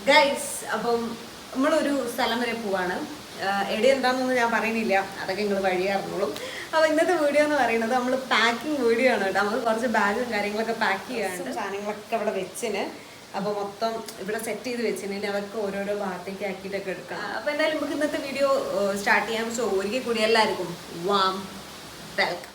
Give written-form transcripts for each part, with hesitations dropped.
Guys, അപ്പം നമ്മളൊരു സ്ഥലം വരെ പോവാണ്. എവിടെ എന്താണെന്നൊന്നും ഞാൻ പറയുന്നില്ല, അതൊക്കെ നിങ്ങൾ വഴിയേ അറിഞ്ഞോളും. അപ്പോൾ ഇന്നത്തെ വീഡിയോ എന്ന് പറയുന്നത് നമ്മൾ പാക്കിംഗ് വീഡിയോ ആണ് കേട്ടോ. നമുക്ക് കുറച്ച് ബാഗും കാര്യങ്ങളൊക്കെ പാക്ക് ചെയ്യാനുണ്ട്. സാധനങ്ങളൊക്കെ അവിടെ വെച്ചിന്, അപ്പോൾ മൊത്തം ഇവിടെ സെറ്റ് ചെയ്ത് വെച്ചിന്. അതൊക്കെ ഓരോരോ ഭാഗത്തേക്ക് ആക്കിയിട്ടൊക്കെ എടുക്കാം. അപ്പോൾ എന്തായാലും നമുക്ക് ഇന്നത്തെ വീഡിയോ സ്റ്റാർട്ട് ചെയ്യാം. സോ ഒരിക്കൽ കൂടി എല്ലാവർക്കും വാം വെൽക്കം.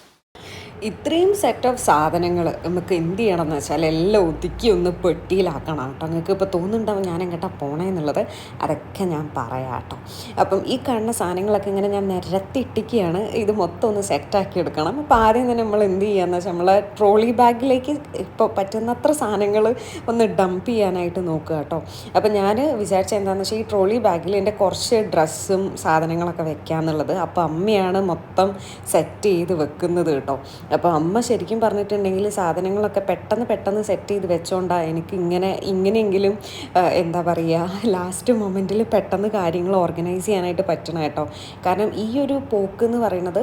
ഇത്രയും സെറ്റ് ഓഫ് സാധനങ്ങൾ നമുക്ക് എന്ത് ചെയ്യണമെന്ന് വെച്ചാൽ എല്ലാം ഒതുക്കി ഒന്ന് പെട്ടിയിലാക്കണം കേട്ടോ. നിങ്ങൾക്ക് ഇപ്പോൾ തോന്നുന്നുണ്ടാവും ഞാൻ എങ്ങോട്ടാ പോണേന്നുള്ളത്, അതൊക്കെ ഞാൻ പറയാം കേട്ടോ. അപ്പം ഈ കാണുന്ന സാധനങ്ങളൊക്കെ ഇങ്ങനെ ഞാൻ നിരത്തിയിട്ടിക്കുകയാണ്. ഇത് മൊത്തം ഒന്ന് സെറ്റാക്കി എടുക്കണം. അപ്പോൾ ആദ്യം തന്നെ നമ്മൾ എന്ത് ചെയ്യാന്ന് വെച്ചാൽ നമ്മൾ ട്രോളി ബാഗിലേക്ക് ഇപ്പോൾ പറ്റുന്നത്ര സാധനങ്ങൾ ഒന്ന് ഡംപ് ചെയ്യാനായിട്ട് നോക്കുക കേട്ടോ. അപ്പം ഞാൻ വിചാരിച്ച എന്താണെന്ന് വെച്ചാൽ ഈ ട്രോളി ബാഗിൽ എൻ്റെ കുറച്ച് ഡ്രസ്സും സാധനങ്ങളൊക്കെ വെക്കാമെന്നുള്ളത്. അപ്പോൾ അമ്മയാണ് മൊത്തം സെറ്റ് ചെയ്ത് വെക്കുന്നത് കേട്ടോ. അപ്പോൾ അമ്മ ശരിക്കും പറഞ്ഞിട്ടുണ്ടെങ്കിൽ സാധനങ്ങളൊക്കെ പെട്ടെന്ന് സെറ്റ് ചെയ്ത് വെച്ചോണ്ടാണ് എനിക്ക് ഇങ്ങനെയെങ്കിലും എന്താ പറയുക ലാസ്റ്റ് മൊമെൻറ്റിൽ പെട്ടെന്ന് കാര്യങ്ങൾ ഓർഗനൈസ് ചെയ്യാനായിട്ട് പറ്റണം കേട്ടോ. കാരണം ഈ ഒരു പോക്ക് എന്ന് പറയുന്നത്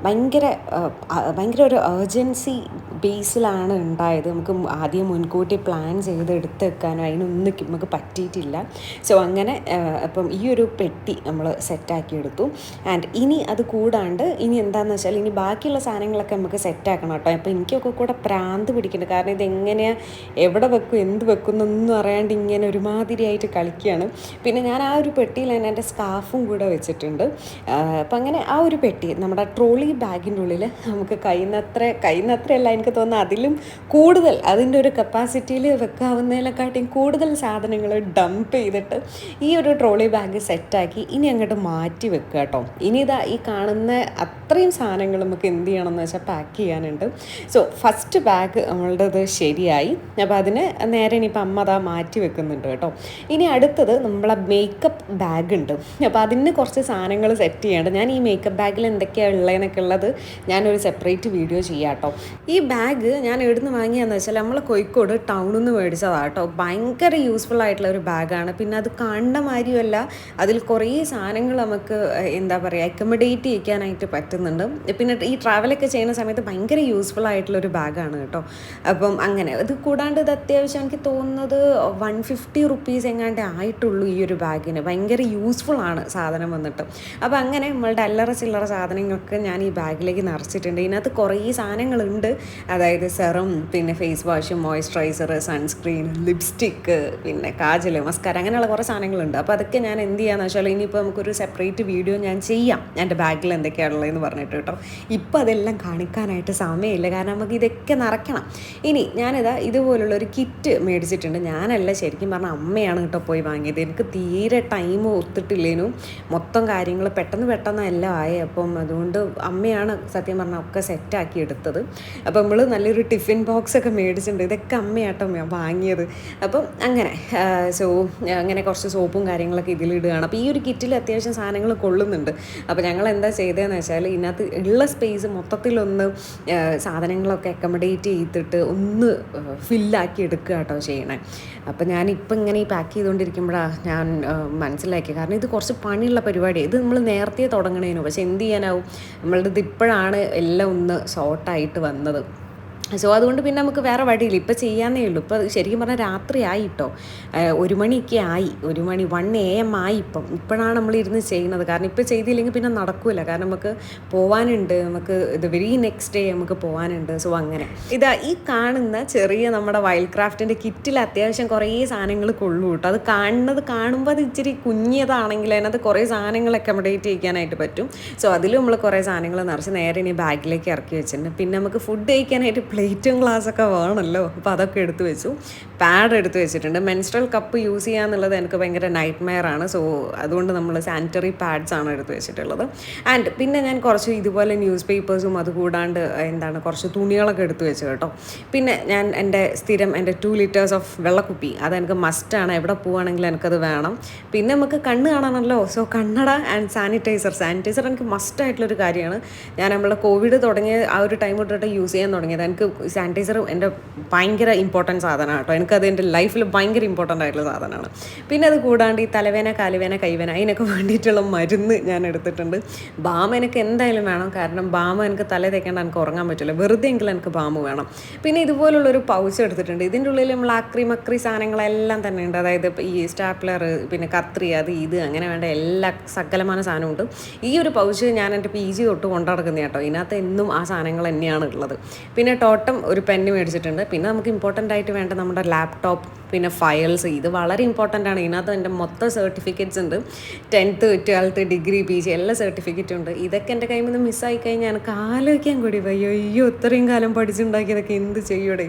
ഭയങ്കര ഒരു ഏർജൻസി ബേസിലാണ് ഉണ്ടായത്. നമുക്ക് ആദ്യം മുൻകൂട്ടി പ്ലാൻ ചെയ്ത് എടുത്ത് വെക്കാനോ അതിനൊന്നും നമുക്ക് പറ്റിയിട്ടില്ല. സോ അങ്ങനെ അപ്പം ഈ ഒരു പെട്ടി നമ്മൾ സെറ്റാക്കി എടുത്തു. ആൻഡ് ഇനി അത് കൂടാണ്ട് ഇനി എന്താണെന്ന് വെച്ചാൽ ഇനി ബാക്കിയുള്ള സാധനങ്ങളൊക്കെ നമുക്ക് സെറ്റാക്കണം കേട്ടോ. അപ്പോൾ എനിക്കൊക്കെ കൂടെ പ്രാന്ത് പിടിക്കുന്നുണ്ട്. കാരണം ഇതെങ്ങനെയാണ് എവിടെ വെക്കും എന്ത് വെക്കും എന്നൊന്നും അറിയാണ്ട് ഇങ്ങനെ ഒരുമാതിരിയായിട്ട് കളിക്കുകയാണ്. പിന്നെ ഞാൻ ആ ഒരു പെട്ടിയിൽ തന്നെ എൻ്റെ സ്കാർഫും കൂടെ വെച്ചിട്ടുണ്ട്. അപ്പം അങ്ങനെ ആ ഒരു പെട്ടി നമ്മുടെ ട്രോളി ബാഗിൻ്റെ ഉള്ളിൽ നമുക്ക് കഴിയുന്നത്രയല്ല എനിക്ക് തോന്നുന്നു അതിലും കൂടുതൽ അതിൻ്റെ ഒരു കപ്പാസിറ്റിയിൽ വെക്കാവുന്നതിനെക്കാട്ടിയും കൂടുതൽ സാധനങ്ങൾ ഡംപ് ചെയ്തിട്ട് ഈ ഒരു ട്രോളി ബാഗ് സെറ്റാക്കി ഇനി അങ്ങോട്ട് മാറ്റി വെക്കുക കേട്ടോ. ഇനി ഇതാ ഈ കാണുന്ന അത്രയും സാധനങ്ങൾ നമുക്ക് എന്ത് ചെയ്യണമെന്ന് വെച്ചാൽ പാക്ക് ചെയ്യാനുണ്ട്. സോ ഫസ്റ്റ് ബാഗ് നമ്മളുടേത് ശരിയായി. അപ്പോൾ അതിന് നേരെ ഇനിയിപ്പോൾ അമ്മ അതാ മാറ്റി വെക്കുന്നുണ്ട് കേട്ടോ. ഇനി അടുത്തത് നമ്മളെ മേക്കപ്പ് ബാഗ് ഉണ്ട്. അപ്പോൾ അതിന് കുറച്ച് സാധനങ്ങൾ സെറ്റ് ചെയ്യേണ്ട. ഞാൻ ഈ മേക്കപ്പ് ബാഗിൽ എന്തൊക്കെയാണ് ഉള്ളതെന്നൊക്കെ ഉള്ളത് ഞാനൊരു സെപ്പറേറ്റ് വീഡിയോ ചെയ്യാം കേട്ടോ. ഈ ബാഗ് ഞാൻ എവിടുന്ന് വാങ്ങിയാന്ന് വെച്ചാൽ നമ്മൾ കോഴിക്കോട് ടൗണിൽ നിന്ന് മേടിച്ചതാണ് കേട്ടോ. ഭയങ്കര യൂസ്ഫുൾ ആയിട്ടുള്ള ഒരു ബാഗാണ്. പിന്നെ അത് കാണുന്ന മാതിരിയല്ല, അതിൽ കുറേ സാധനങ്ങൾ നമുക്ക് എന്താ പറയുക അക്കോമഡേറ്റ് ചെയ്യിക്കാനായിട്ട് പറ്റുന്നുണ്ട്. പിന്നെ ഈ ട്രാവലൊക്കെ ചെയ്യുന്ന സമയത്ത് ഭയങ്കര യൂസ്ഫുൾ ആയിട്ടുള്ളൊരു ബാഗാണ് കേട്ടോ. അപ്പം അങ്ങനെ ഇത് കൂടാണ്ട് ഇത് അത്യാവശ്യം എനിക്ക് തോന്നുന്നത് 150 റുപ്പീസ് എങ്ങാണ്ട് ആയിട്ടുള്ളൂ ഈ ഒരു ബാഗിന്. ഭയങ്കര യൂസ്ഫുൾ ആണ് സാധനം വന്നിട്ട്. അപ്പോൾ അങ്ങനെ നമ്മളുടെ അല്ലറ ചില്ലറ സാധനങ്ങളൊക്കെ ഞാൻ ഈ ബാഗിലേക്ക് നിറച്ചിട്ടുണ്ട്. ഇതിനകത്ത് കുറേ സാധനങ്ങളുണ്ട്. അതായത് സെറം, പിന്നെ face wash, moisturiser, sunscreen, lipstick, പിന്നെ കാജൽ, മസ്കാര, അങ്ങനെയുള്ള കുറേ സാധനങ്ങളുണ്ട്. അപ്പോൾ അതൊക്കെ ഞാൻ എന്ത് ചെയ്യാന്ന് വെച്ചാൽ ഇനിയിപ്പോൾ നമുക്കൊരു സെപ്പറേറ്റ് വീഡിയോ ഞാൻ ചെയ്യാം എൻ്റെ ബാഗിൽ എന്തൊക്കെയാണുള്ളതെന്ന് പറഞ്ഞിട്ട് കേട്ടോ. ഇപ്പോൾ അതെല്ലാം കാണിക്കാനായിട്ട് സമയമില്ല, കാരണം നമുക്ക് ഇതൊക്കെ നിറയ്ക്കണം. ഇനി ഞാനിതാ ഇതുപോലുള്ളൊരു കിറ്റ് മേടിച്ചിട്ടുണ്ട്. ഞാനല്ല, ശരിക്കും പറഞ്ഞാൽ അമ്മയാണ് കേട്ടോ പോയി വാങ്ങിയത്. എനിക്ക് തീരെ ടൈം ഒത്തിട്ടില്ലേനും മൊത്തം കാര്യങ്ങൾ പെട്ടെന്ന് എല്ലാം ആയി. അപ്പം അതുകൊണ്ട് അമ്മയാണ് സത്യം പറഞ്ഞാൽ ഒക്കെ സെറ്റാക്കി എടുത്തത്. അപ്പം നമ്മൾ നല്ലൊരു ടിഫിൻ ബോക്സൊക്കെ മേടിച്ചിട്ടുണ്ട്. ഇതൊക്കെ അമ്മയാട്ടോ വാങ്ങിയത്. അപ്പം അങ്ങനെ അങ്ങനെ കുറച്ച് സോപ്പും കാര്യങ്ങളൊക്കെ ഇതിലിടുകയാണ്. അപ്പോൾ ഈ ഒരു കിറ്റിൽ അത്യാവശ്യം സാധനങ്ങൾ കൊള്ളുന്നുണ്ട്. അപ്പോൾ ഞങ്ങൾ എന്താ ചെയ്തതെന്ന് വെച്ചാൽ ഇതിനകത്ത് ഉള്ള സ്പേസ് മൊത്തത്തിലൊന്ന് സാധനങ്ങളൊക്കെ അക്കോമഡേറ്റ് ചെയ്തിട്ട് ഒന്ന് ഫില്ലാക്കി എടുക്കുക കേട്ടോ ചെയ്യണേ. അപ്പോൾ ഞാനിപ്പോൾ ഇങ്ങനെ ഈ പാക്ക് ചെയ്തുകൊണ്ടിരിക്കുമ്പോഴാണ് ഞാൻ മനസ്സിലാക്കിയത്. കാരണം ഇത് കുറച്ച് പണിയുള്ള പരിപാടിയാണ്. ഇത് നമ്മൾ നേരത്തെ തുടങ്ങണേനു, പക്ഷെ എന്ത് ചെയ്യാനാവും, നമ്മളുടെ ഇത് ഇപ്പോഴാണ് എല്ലാം ഒന്ന് സോർട്ടായിട്ട് വന്നത്. സോ അതുകൊണ്ട് പിന്നെ നമുക്ക് വേറെ വഴിയില്ല, ഇപ്പോൾ ചെയ്യാന്നേ ഉള്ളൂ. ഇപ്പോൾ ശരിക്കും പറഞ്ഞാൽ രാത്രി ആയിട്ടോ, 1 മണിയൊക്കെ ആയി, 1 AM ആയി. ഇപ്പോഴാണ് നമ്മളിരുന്ന് ചെയ്യുന്നത്. കാരണം ഇപ്പോൾ ചെയ്തില്ലെങ്കിൽ പിന്നെ നടക്കില്ല. കാരണം നമുക്ക് പോകാനുണ്ട്, നമുക്ക് ഇത് വെരി നെക്സ്റ്റ് ഡേ നമുക്ക് പോകാനുണ്ട്. സോ അങ്ങനെ ഇതാ ഈ കാണുന്ന ചെറിയ നമ്മുടെ വൈൽഡ് ക്രാഫ്റ്റിൻ്റെ കിറ്റിൽ അത്യാവശ്യം കുറേ സാധനങ്ങൾ കൊള്ളൂ കേട്ടോ. അത് കാണുമ്പോൾ അത് ഇച്ചിരി കുഞ്ഞതാണെങ്കിൽ അതിനകത്ത് കുറേ സാധനങ്ങൾ അക്കോമഡേറ്റ് ചെയ്യാനായിട്ട് പറ്റും. സോ അതിൽ നമ്മൾ കുറേ സാധനങ്ങൾ നിറച്ച് നേരെ ഇനി ബാഗിലേക്ക് ഇറക്കി വെച്ചിട്ടുണ്ട്. പിന്നെ നമുക്ക് ഫുഡ് കഴിക്കാനായിട്ട് പ്ലേറ്റും ഗ്ലാസ്സൊക്കെ വേണമല്ലോ. അപ്പോൾ അതൊക്കെ എടുത്ത് വെച്ചു. പാഡ് എടുത്ത് വെച്ചിട്ടുണ്ട്. മെൻസ്ട്രൽ കപ്പ് യൂസ് ചെയ്യുക എന്നുള്ളത് എനിക്ക് ഭയങ്കര നൈറ്റ് മെയർ ആണ്. സോ അതുകൊണ്ട് നമ്മൾ സാനിറ്ററി പാഡ്സാണ് എടുത്ത് വെച്ചിട്ടുള്ളത്. ആൻഡ് പിന്നെ ഞാൻ കുറച്ച് ഇതുപോലെ ന്യൂസ് പേപ്പേഴ്സും അതുകൂടാണ്ട് കുറച്ച് തുണികളൊക്കെ എടുത്ത് വെച്ചു കേട്ടോ. പിന്നെ ഞാൻ എൻ്റെ 2 ലിറ്റേഴ്സ് ഓഫ് വെള്ളക്കുപ്പി അതെനിക്ക് മസ്റ്റാണ്. എവിടെ പോവുകയാണെങ്കിലും എനിക്കത് വേണം. പിന്നെ നമുക്ക് കണ്ണ് കാണണമല്ലോ. സോ കണ്ണട ആൻഡ് സാനിറ്റൈസർ എനിക്ക് മസ്റ്റായിട്ടുള്ളൊരു കാര്യമാണ്. ഞാൻ നമ്മൾ കോവിഡ് തുടങ്ങിയ ആ ഒരു ടൈം തൊട്ടിട്ട് യൂസ് ചെയ്യാൻ തുടങ്ങിയത്. എനിക്ക് എനിക്ക് സാനിറ്റൈസർ എൻ്റെ ഭയങ്കര ഇമ്പോർട്ടൻറ്റ് സാധനമാണ് കേട്ടോ. എനിക്കത് എൻ്റെ ലൈഫിൽ ഭയങ്കര ഇമ്പോർട്ടൻ്റ് ആയിട്ടുള്ള സാധനമാണ്. പിന്നെ അത് കൂടാണ്ട് ഈ തലവേന, കാലുവേന, കൈവേന അതിനൊക്കെ വേണ്ടിയിട്ടുള്ള മരുന്ന് ഞാൻ എടുത്തിട്ടുണ്ട്. ബാം എനിക്ക് എന്തായാലും വേണം, കാരണം ബാം എനിക്ക് തല തേക്കേണ്ട എനിക്ക് ഉറങ്ങാൻ പറ്റില്ല, വെറുതെ എങ്കിലും എനിക്ക് ബാം വേണം. പിന്നെ ഇതുപോലുള്ളൊരു പൗച്ച് എടുത്തിട്ടുണ്ട്. ഇതിൻ്റെ ഉള്ളിൽ നമ്മൾ മക്രി സാധനങ്ങളെല്ലാം തന്നെ ഉണ്ട്. അതായത് ഈ സ്റ്റാപ്ലർ, പിന്നെ കത്രി, അത് ഇത് അങ്ങനെ വേണ്ട എല്ലാ സകലമായ സാധനമുണ്ട്. ഈ ഒരു പൗച്ച് ഞാൻ എൻ്റെ PG തൊട്ട് കൊണ്ടു നടക്കുന്ന കേട്ടോ. ഇതിനകത്ത് എന്നും ആ സാധനങ്ങൾ തന്നെയാണ് ഉള്ളത്. പിന്നെ ടോട്ടം ഒരു പെന്ന് മേടിച്ചിട്ടുണ്ട്. പിന്നെ നമുക്ക് ഇമ്പോർട്ടൻ്റ് ആയിട്ട് വേണ്ട നമ്മുടെ ലാപ്ടോപ്പ്, പിന്നെ ഫയൽസ്, ഇത് വളരെ ഇമ്പോർട്ടൻ്റ് ആണ്. ഇതിനകത്ത് എൻ്റെ മൊത്തം സർട്ടിഫിക്കറ്റ്സ് ഉണ്ട്. 10th 12th ഡിഗ്രി PG എല്ലാ സർട്ടിഫിക്കറ്റും ഉണ്ട്. ഇതൊക്കെ എൻ്റെ കയ്യിൽ നിന്ന് മിസ്സായി കഴിഞ്ഞാൽ എനിക്ക് ആലോചിക്കാൻ കൂടി വയ്യോ, അയ്യോ ഇത്രയും കാലം പഠിച്ചുണ്ടാക്കിയതൊക്കെ എന്ത് ചെയ്യൂടെ.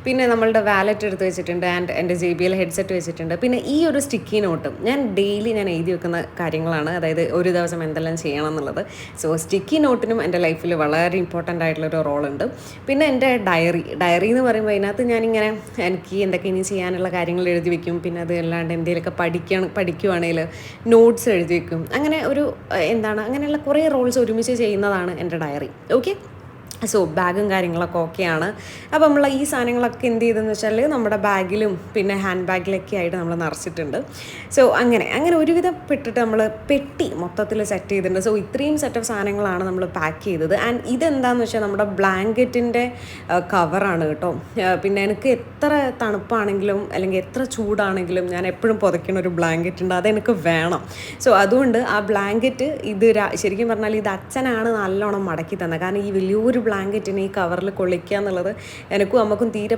പിന്നെ നമ്മളുടെ വാലറ്റ് എടുത്ത് വെച്ചിട്ടുണ്ട്, ആൻഡ് എൻ്റെ JBL ഹെഡ്സെറ്റ് വെച്ചിട്ടുണ്ട്. പിന്നെ ഈ ഒരു സ്റ്റിക്കി നോട്ട് ഞാൻ ഡെയിലി ഞാൻ എഴുതി വെക്കുന്ന കാര്യങ്ങളാണ്, അതായത് ഒരു ദിവസം എന്തെല്ലാം ചെയ്യണം എന്നുള്ളത്. സോ സ്റ്റിക്കി നോട്ടിനും എൻ്റെ ലൈഫിൽ വളരെ ഇമ്പോർട്ടൻ്റ് ആയിട്ടുള്ളൊരു റോളുണ്ട്. പിന്നെ എൻ്റെ ഡയറി എന്ന് പറയുമ്പോൾ അതിനകത്ത് ഞാനിങ്ങനെ എനിക്ക് എന്തൊക്കെ ഇനി ചെയ്യാനുള്ള കാര്യങ്ങൾ എഴുതി വെക്കും. പിന്നെ അത് അല്ലാണ്ട് എന്തെങ്കിലുമൊക്കെ പഠിക്കുവാണെങ്കിൽ നോട്ട്സ് എഴുതി വെക്കും. അങ്ങനെ ഒരു അങ്ങനെയുള്ള കുറേ റോൾസ് ഒരുമിച്ച് ചെയ്യുന്നതാണ് എൻ്റെ ഡയറി. ഓക്കെ, സോ ബാഗും കാര്യങ്ങളൊക്കെ ഓക്കെയാണ്. അപ്പോൾ നമ്മൾ ഈ സാധനങ്ങളൊക്കെ എന്ത് ചെയ്തെന്ന് വെച്ചാൽ നമ്മുടെ ബാഗിലും പിന്നെ ഹാൻഡ് ബാഗിലൊക്കെ ആയിട്ട് നമ്മൾ നിറച്ചിട്ടുണ്ട്. സോ അങ്ങനെ ഒരുവിധം പെട്ടിട്ട് നമ്മൾ പെട്ടി മൊത്തത്തിൽ സെറ്റ് ചെയ്തിട്ടുണ്ട്. സോ ഇത്രയും സെറ്റ് ഓഫ് സാധനങ്ങളാണ് നമ്മൾ പാക്ക് ചെയ്തത്. ആൻഡ് ഇതെന്താണെന്ന് വെച്ചാൽ നമ്മുടെ ബ്ലാങ്കറ്റിൻ്റെ കവറാണ് കേട്ടോ. പിന്നെ എനിക്ക് എത്ര തണുപ്പാണെങ്കിലും അല്ലെങ്കിൽ എത്ര ചൂടാണെങ്കിലും ഞാൻ എപ്പോഴും പുതയ്ക്കുന്ന ഒരു ബ്ലാങ്കറ്റ് ഉണ്ട്, അതെനിക്ക് വേണം. സോ അതുകൊണ്ട് ആ ബ്ലാങ്കറ്റ് ഇത് ശരിക്കും പറഞ്ഞാൽ ഇത് അച്ഛനാണ് നല്ലോണം മടക്കി തന്നത്. കാരണം ഈ വലിയൊരു ബ്ലാങ്കറ്റിനെ ഈ കവറിൽ കൊള്ളിക്കുക എന്നുള്ളത് എനിക്കും അമ്മക്കും തീരെ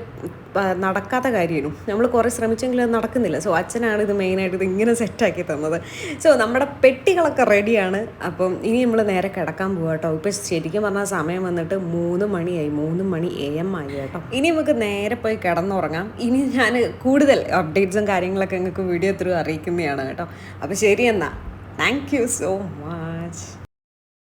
നടക്കാത്ത കാര്യമായിരുന്നു. നമ്മൾ കുറേ ശ്രമിച്ചെങ്കിലും അത് നടക്കുന്നില്ല. സോ അച്ഛനാണ് ഇത് മെയിനായിട്ട് ഇത് ഇങ്ങനെ സെറ്റാക്കി തന്നത്. സോ നമ്മുടെ പെട്ടികളൊക്കെ റെഡിയാണ്. അപ്പം ഇനി നമ്മൾ നേരെ കിടക്കാൻ പോകാം കേട്ടോ. ഇപ്പം ശരിക്കും പറഞ്ഞാൽ സമയം വന്നിട്ട് 3 മണിയായി, 3 മണി AM ആയി കേട്ടോ. ഇനി നമുക്ക് നേരെ പോയി കിടന്നുറങ്ങാം. ഇനി ഞാൻ കൂടുതൽ അപ്ഡേറ്റ്സും കാര്യങ്ങളൊക്കെ നിങ്ങൾക്ക് വീഡിയോ ത്രൂ അറിയിക്കുന്നതാണ് കേട്ടോ. അപ്പോൾ ശരി എന്നാൽ, താങ്ക് യു സോ മച്ച്.